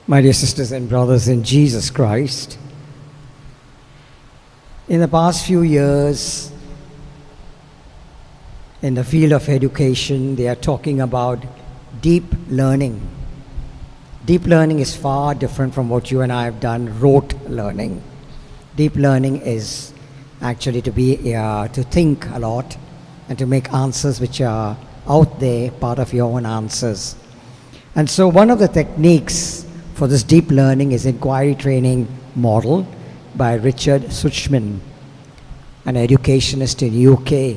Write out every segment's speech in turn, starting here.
My dear sisters and brothers in Jesus Christ, in the past few years, in the field of education, they are talking about deep learning. Deep learning is far different from what you and I have done, rote learning. Deep learning is actually to think a lot and to make answers which are out there, part of your own answers. And so one of the techniques for this deep learning is inquiry training model by Richard Suchman, an educationist in UK.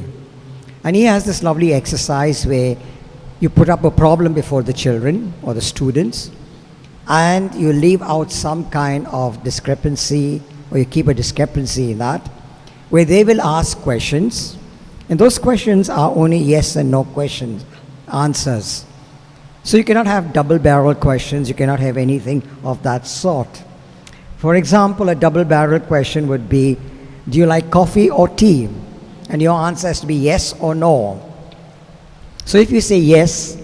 And he has this lovely exercise where you put up a problem before the children or the students, and you leave out some kind of discrepancy, or you keep a discrepancy in that, where they will ask questions, and those questions are only yes and no questions, answers. So you cannot have double-barreled questions, you cannot have anything of that sort. For example, a double-barreled question would be, do you like coffee or tea? And your answer has to be yes or no. So if you say yes,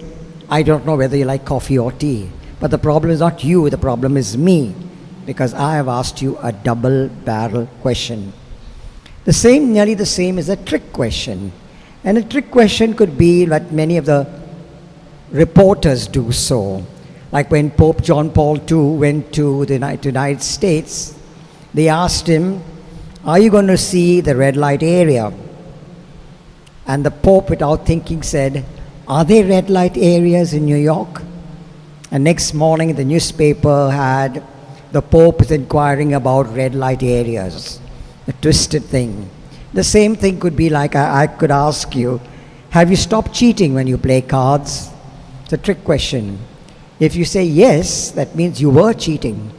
I don't know whether you like coffee or tea. But the problem is not you, the problem is me, because I have asked you a double-barreled question. Nearly the same is a trick question. And a trick question could be like many of the reporters do so. Like when Pope John Paul II went to the United States, they asked him, are you going to see the red light area? And the Pope, without thinking, said, are there red light areas in New York? And next morning the newspaper had the Pope is inquiring about red light areas. A twisted thing. The same thing could be like I could ask you, have you stopped cheating when you play cards? It's a trick question. If you say yes, that means you were cheating.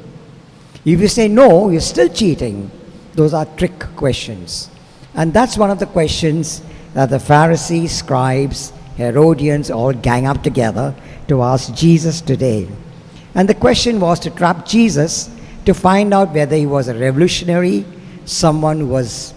If you say no, you're still cheating. Those are trick questions. And that's one of the questions that the Pharisees, scribes, Herodians all gang up together to ask Jesus today. And the question was to trap Jesus to find out whether he was a revolutionary, someone who was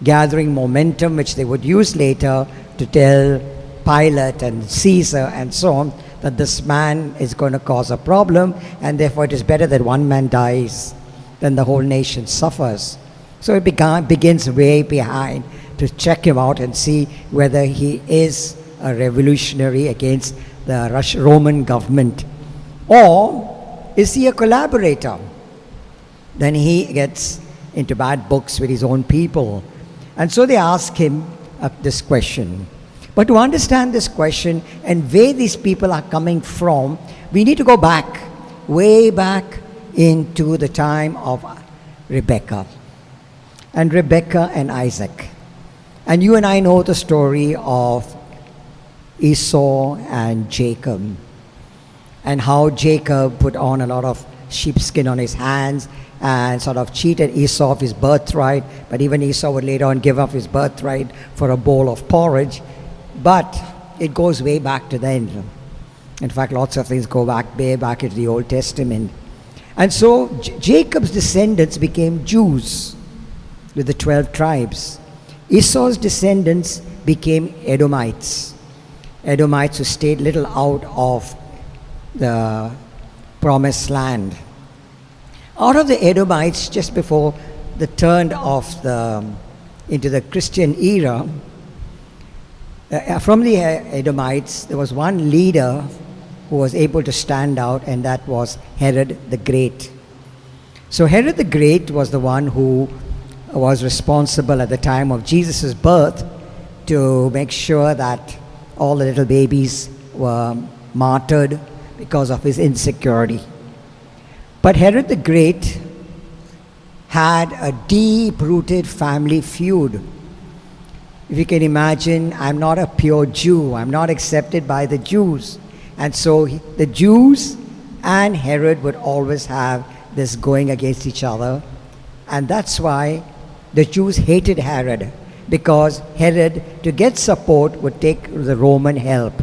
gathering momentum which they would use later to tell Pilate and Caesar and so on that this man is going to cause a problem, and therefore it is better that one man dies than the whole nation suffers. So it begins way behind to check him out and see whether he is a revolutionary against the Roman government, or is he a collaborator? Then he gets into bad books with his own people. And so they ask him this question. But to understand this question and where these people are coming from, we need to go back, way back into the time of Rebecca. And Rebecca and Isaac. And you and I know the story of Esau and Jacob, and how Jacob put on a lot of sheepskin on his hands and sort of cheated Esau of his birthright, but even Esau would later on give up his birthright for a bowl of porridge. But it goes way back to then. In fact, lots of things go way back into the Old Testament. And so Jacob's descendants became Jews with the 12 tribes. Esau's descendants became Edomites. Edomites who stayed little out of the promised land. Out of the Edomites, just before the turn into the Christian era, from the Edomites, there was one leader who was able to stand out, and that was Herod the Great. So Herod the Great was the one who was responsible at the time of Jesus' birth to make sure that all the little babies were martyred because of his insecurity. But Herod the Great had a deep-rooted family feud. If you can imagine, I'm not a pure Jew. I'm not accepted by the Jews. And so the Jews and Herod would always have this going against each other. And that's why the Jews hated Herod, because Herod, to get support, would take the Roman help.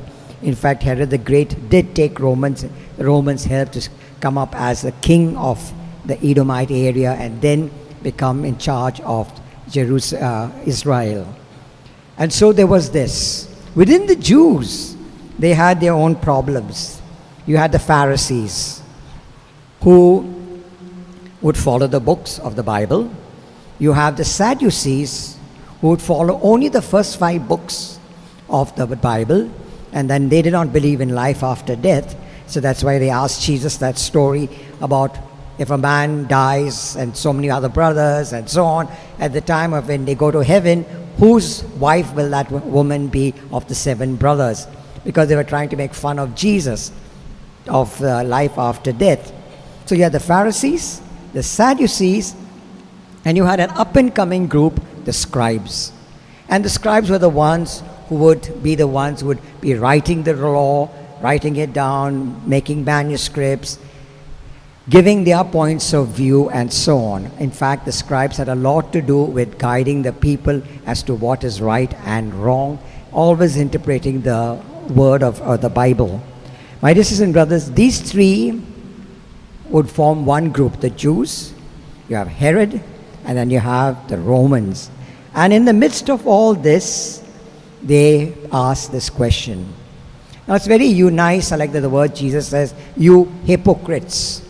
In fact, Herod the Great did take Romans help to come up as the king of the Edomite area and then become in charge of Israel. And so there was this. Within the Jews, they had their own problems. You had the Pharisees. who would follow the books of the Bible. You have the Sadducees who would follow only the first 5 books of the Bible, and then they did not believe in life after death. So that's why they asked Jesus that story about if a man dies and so many other brothers and so on, at the time of when they go to heaven, whose wife will that woman be of the 7 brothers? Because they were trying to make fun of Jesus, of life after death. So you had the Pharisees, the Sadducees, and you had an up-and-coming group, the scribes. And the scribes were the ones who would be writing the law, writing it down, making manuscripts, giving their points of view, and so on. In fact, the scribes had a lot to do with guiding the people as to what is right and wrong, always interpreting the word of the Bible. My dear sisters and brothers, these 3 would form one group, the Jews, you have Herod, and then you have the Romans. And in the midst of all this, they ask this question. Now it's very nice, I like that the word Jesus says, you hypocrites.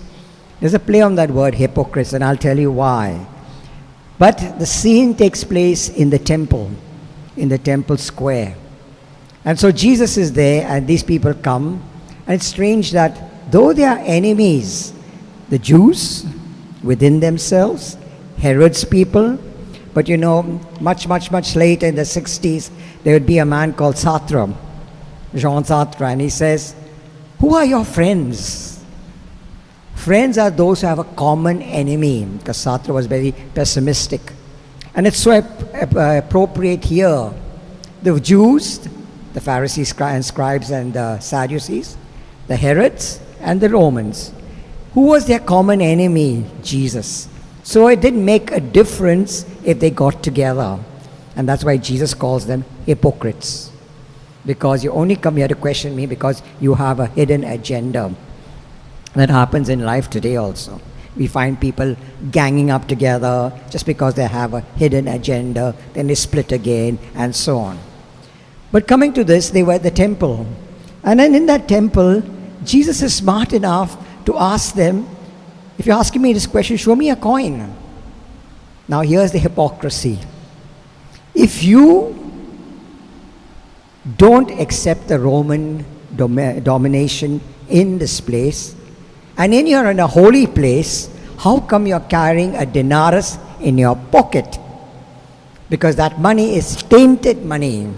There's a play on that word hypocrites, and I'll tell you why. But the scene takes place in the temple square. And so Jesus is there, and these people come, and it's strange that though they are enemies, the Jews within themselves, Herod's people, but much later in the 60s, there would be a man called Sartre, Jean Sartre, and he says, who are your friends? Friends are those who have a common enemy, because Sartre was very pessimistic. And it's so appropriate here. The Jews, the Pharisees and scribes and the Sadducees, the Herods and the Romans. Who was their common enemy? Jesus. So it didn't make a difference if they got together. And that's why Jesus calls them hypocrites. Because you only come here to question me because you have a hidden agenda. That happens in life today also. We find people ganging up together just because they have a hidden agenda, then they split again, and so on. But coming to this, they were at the temple. And then in that temple, Jesus is smart enough to ask them, if you're asking me this question, show me a coin. Now here's the hypocrisy. If you don't accept the Roman domination in this place, and then you're in a holy place, how come you're carrying a denarius in your pocket? Because that money is tainted money.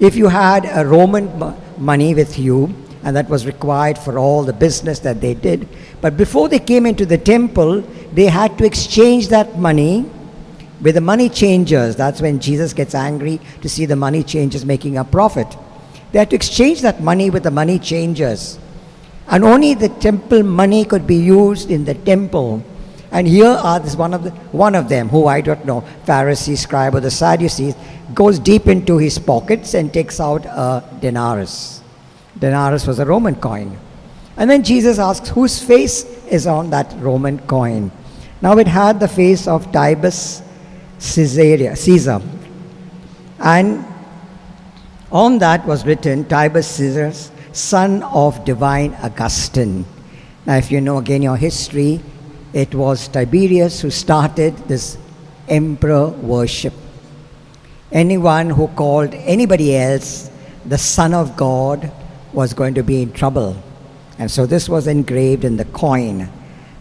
If you had a Roman money with you, and that was required for all the business that they did, but before they came into the temple, they had to exchange that money with the money changers. That's when Jesus gets angry to see the money changers making a profit. They had to exchange that money with the money changers. And only the temple money could be used in the temple. And here are one of them, who I don't know, Pharisee, scribe, or the Sadducees, goes deep into his pockets and takes out a denarius. Denarius was a Roman coin. And then Jesus asks, whose face is on that Roman coin? Now it had the face of Tiberius Caesar. And on that was written, Tiberius Caesar, son of divine Augustine. Now if you know again your history, it was Tiberius who started this emperor worship. Anyone who called anybody else the Son of God was going to be in trouble. And so this was engraved in the coin,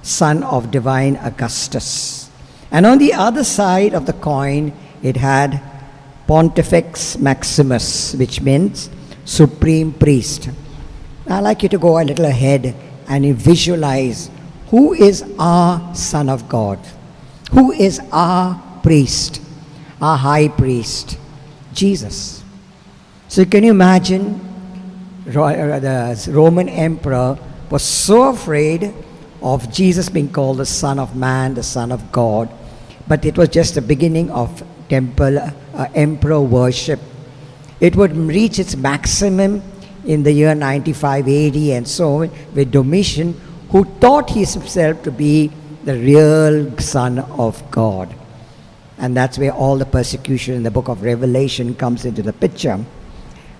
Son of Divine Augustus. And on the other side of the coin, it had Pontifex Maximus, which means Supreme Priest. I'd like you to go a little ahead and you visualize who is our Son of God, who is our priest, our high priest, Jesus. So can you imagine the Roman emperor was so afraid of Jesus being called the Son of Man, the Son of God, but it was just the beginning of temple emperor worship. It would reach its maximum in the year 95 AD and so on, with Domitian, who thought himself to be the real Son of God. And that's where all the persecution in the book of Revelation comes into the picture.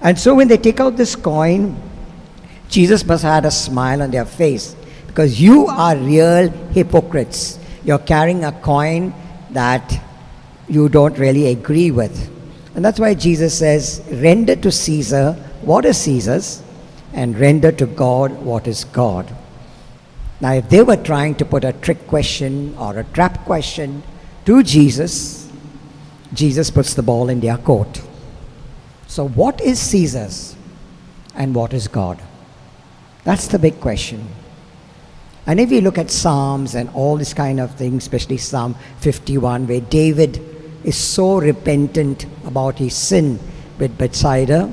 And so when they take out this coin, Jesus must have had a smile on their face, because you are real hypocrites. You're carrying a coin that you don't really agree with. And that's why Jesus says, render to Caesar what is Caesar's, and render to God what is God. Now, if they were trying to put a trick question or a trap question to Jesus, Jesus puts the ball in their court. So what is Caesar's and what is God? That's the big question. And if you look at Psalms and all this kind of things, especially Psalm 51, where David is so repentant about his sin with Bethsaida,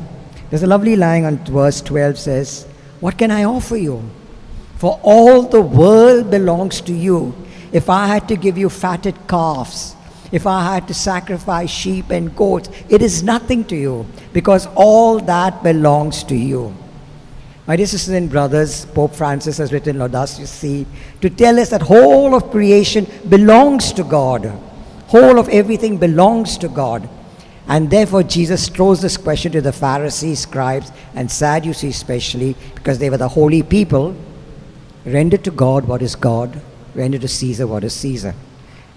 there's a lovely line on verse 12 says, what can I offer you? For all the world belongs to you. If I had to give you fatted calves, if I had to sacrifice sheep and goats, it is nothing to you, because all that belongs to you. My dear sisters and brothers, Pope Francis has written Lourdes, you see, to tell us that whole of creation belongs to God. Whole of everything belongs to God. And therefore Jesus throws this question to the Pharisees, scribes, and Sadducees especially, because they were the holy people. Render to God what is God, render to Caesar what is Caesar.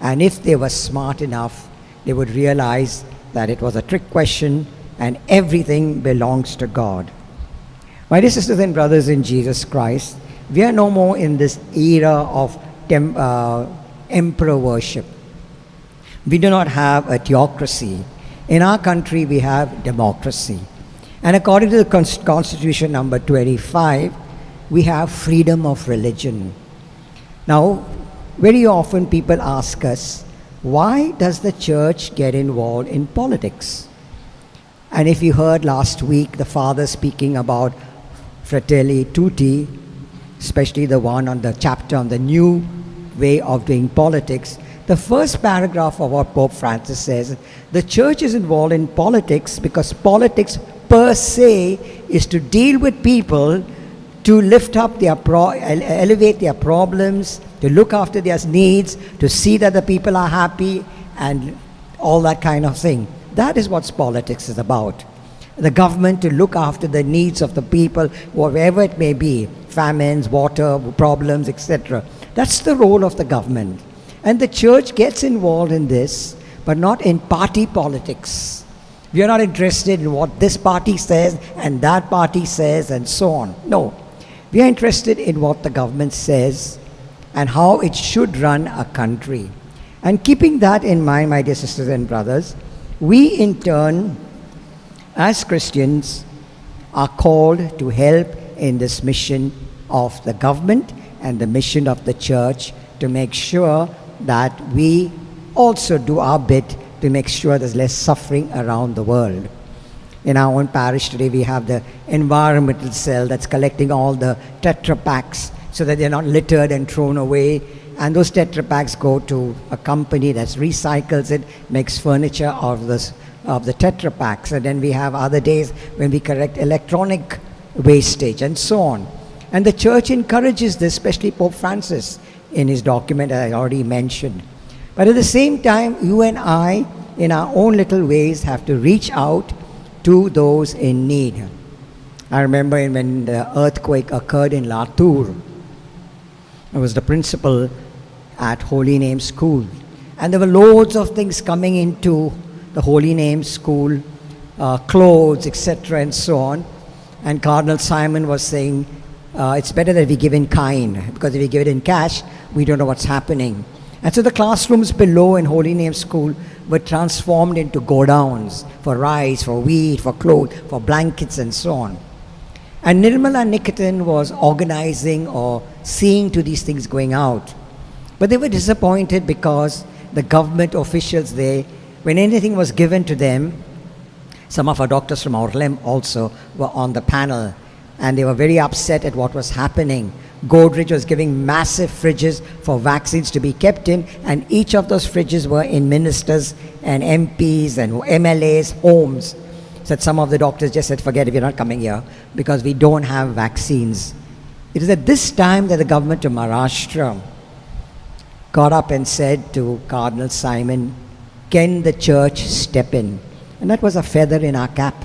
And if they were smart enough, they would realize that it was a trick question and everything belongs to God. My dear sisters and brothers in Jesus Christ, we are no more in this era of emperor worship. We do not have a theocracy. In our country, we have democracy. And according to the Constitution number 25, we have freedom of religion. Now, very often people ask us, why does the church get involved in politics? And if you heard last week the father speaking about Fratelli Tutti, especially the one on the chapter on the new way of doing politics, the first paragraph of what Pope Francis says, the church is involved in politics because politics per se is to deal with people, to lift up their elevate their problems, to look after their needs, to see that the people are happy, and all that kind of thing. That is what politics is about. The government to look after the needs of the people, whatever it may be, famines, water problems, etc. That's the role of the government. And the church gets involved in this, but not in party politics. We are not interested in what this party says and that party says and so on. No. We are interested in what the government says and how it should run a country. And keeping that in mind, my dear sisters and brothers, we in turn, as Christians, are called to help in this mission of the government and the mission of the church to make sure that we also do our bit to make sure there's less suffering around the world. In our own parish today, we have the environmental cell that's collecting all the Tetra Packs so that they're not littered and thrown away. And those Tetra Packs go to a company that recycles it, makes furniture of the Tetra Packs. And then we have other days when we collect electronic wastage and so on. And the church encourages this, especially Pope Francis in his document that I already mentioned. But at the same time, you and I, in our own little ways, have to reach out to those in need. I remember when the earthquake occurred in Latour, I was the principal at Holy Name School. And there were loads of things coming into the Holy Name School, clothes, etc. and so on. And Cardinal Simon was saying, it's better that we give in kind, because if we give it in cash, we don't know what's happening. And so the classrooms below in Holy Name School were transformed into godowns for rice, for wheat, for clothes, for blankets and so on. And Nirmala Nikitan was organizing or seeing to these things going out. But they were disappointed because the government officials there, when anything was given to them, some of our doctors from Orlem also were on the panel, and they were very upset at what was happening. Godrej was giving massive fridges for vaccines to be kept in, and each of those fridges were in ministers and MPs and MLAs' homes. So some of the doctors just said, forget it, we're not coming here because we don't have vaccines. It is at this time that the government of Maharashtra got up and said to Cardinal Simon, can the church step in? And that was a feather in our cap.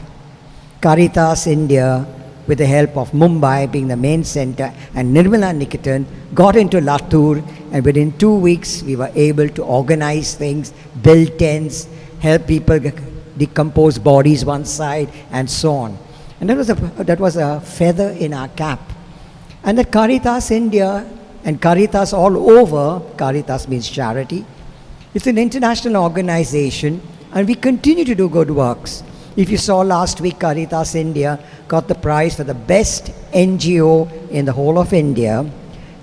Caritas India with the help of Mumbai being the main center, and Nirmala Niketan got into Latur, and within 2 weeks we were able to organize things, build tents, help people decompose bodies one side, and so on. And that was a feather in our cap. And the Caritas India and Caritas all over, Caritas means charity, it's an international organization, and we continue to do good works. If you saw last week, Caritas India got the prize for the best NGO in the whole of India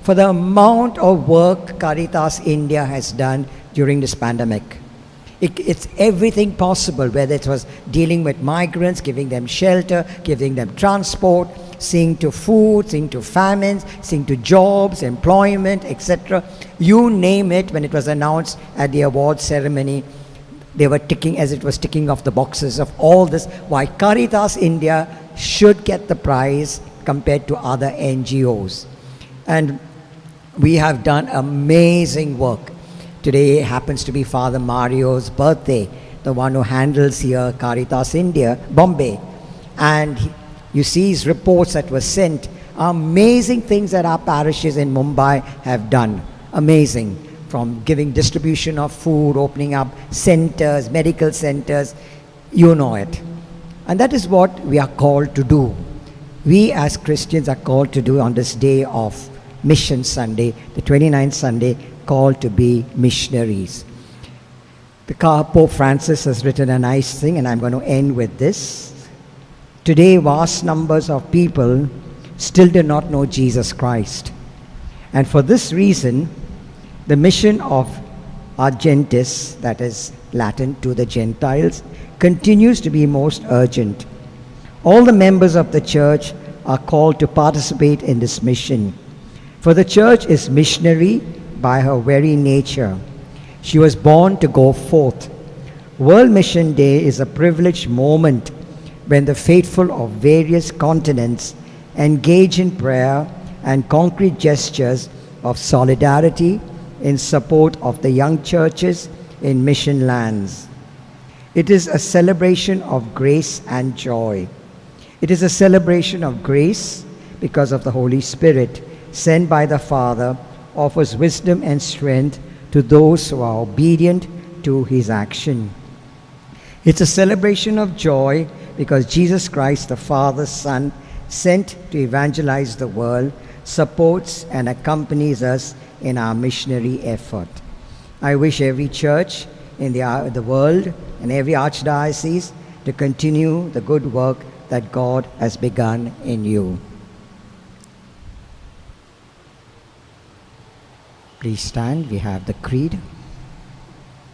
for the amount of work Caritas India has done during this pandemic. It's everything possible, whether it was dealing with migrants, giving them shelter, giving them transport, seeing to food, seeing to famines, seeing to jobs, employment, etc. You name it. When it was announced at the award ceremony, they were ticking, as it was ticking off the boxes of all this, why Caritas India should get the prize compared to other NGOs. And we have done amazing work. Today happens to be Father Mario's birthday, the one who handles here Caritas India, Bombay. And you see his reports that were sent, amazing things that our parishes in Mumbai have done. Amazing. From giving distribution of food, opening up centers, medical centers, you know it. And that is what we are called to do. We as Christians are called to do on this day of Mission Sunday, the 29th Sunday, called to be missionaries. The Pope Francis has written a nice thing, and I'm going to end with this. Today, vast numbers of people still do not know Jesus Christ. And for this reason, the mission of Argentis, that is Latin to the Gentiles, continues to be most urgent. All the members of the Church are called to participate in this mission. For the Church is missionary by her very nature. She was born to go forth. World Mission Day is a privileged moment when the faithful of various continents engage in prayer and concrete gestures of solidarity in support of the young churches in mission lands. It is a celebration of grace and joy. It is a celebration of grace because of the Holy Spirit, sent by the Father, offers wisdom and strength to those who are obedient to his action. It's a celebration of joy because Jesus Christ, the Father's Son, sent to evangelize the world, supports and accompanies us in our missionary effort. I wish every church in the world and every archdiocese to continue the good work that God has begun in you. Please stand. We have the creed.